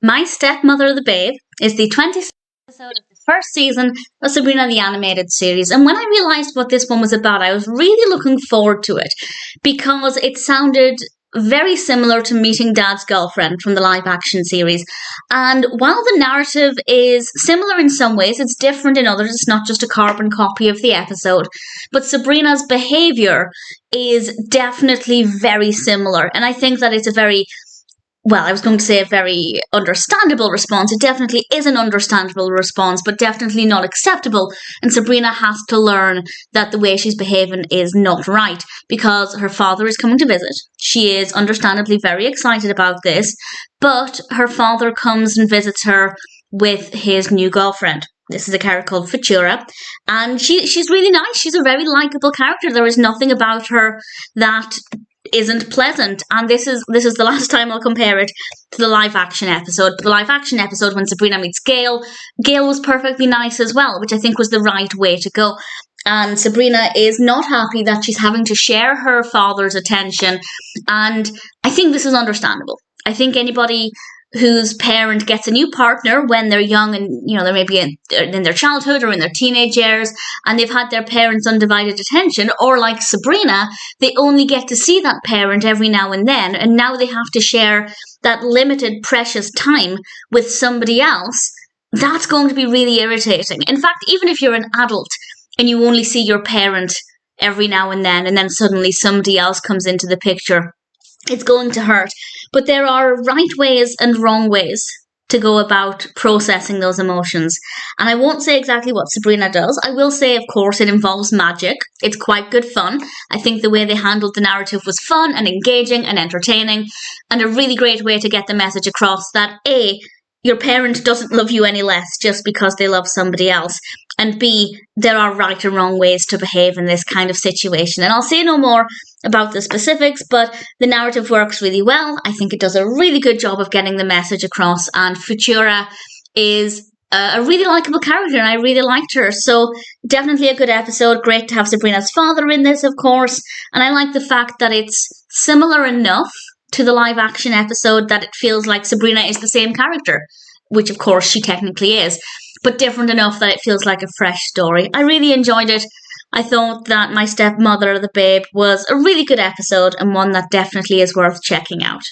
My Stepmother the Babe is the 26th episode of the first season of Sabrina the Animated Series. And when I realised what this one was about, I was really looking forward to it because it sounded very similar to Meeting Dad's Girlfriend from the live action series. And while the narrative is similar in some ways, it's different in others. It's not just a carbon copy of the episode. But Sabrina's behaviour is definitely very similar. And I think that it's a very understandable response. It definitely is an understandable response, but definitely not acceptable. And Sabrina has to learn that the way she's behaving is not right because her father is coming to visit. She is understandably very excited about this, but her father comes and visits her with his new girlfriend. This is a character called Futura, and she's really nice. She's a very likeable character. There is nothing about her that isn't pleasant, and this is the last time I'll compare it to the live action episode. The live action episode when Sabrina meets Gale was perfectly nice as well, which I think was the right way to go. And Sabrina is not happy that she's having to share her father's attention, and I think this is understandable. I think anybody whose parent gets a new partner when they're young and, they may be in their childhood or in their teenage years and they've had their parents' undivided attention, or like Sabrina, they only get to see that parent every now and then, and now they have to share that limited, precious time with somebody else. That's going to be really irritating. In fact, even if you're an adult and you only see your parent every now and then suddenly somebody else comes into the picture, it's going to hurt. But there are right ways and wrong ways to go about processing those emotions. And I won't say exactly what Sabrina does. I will say, of course, it involves magic. It's quite good fun. I think the way they handled the narrative was fun and engaging and entertaining, and a really great way to get the message across that A, your parent doesn't love you any less just because they love somebody else, and B, there are right and wrong ways to behave in this kind of situation. And I'll say no more about the specifics, but the narrative works really well. I think it does a really good job of getting the message across, and Futura is a really likeable character, and I really liked her. So definitely a good episode. Great to have Sabrina's father in this, of course, and I like the fact that it's similar enough to the live action episode that it feels like Sabrina is the same character, which of course she technically is, but different enough that it feels like a fresh story. I really enjoyed it. I thought that My Stepmother the Babe was a really good episode and one that definitely is worth checking out.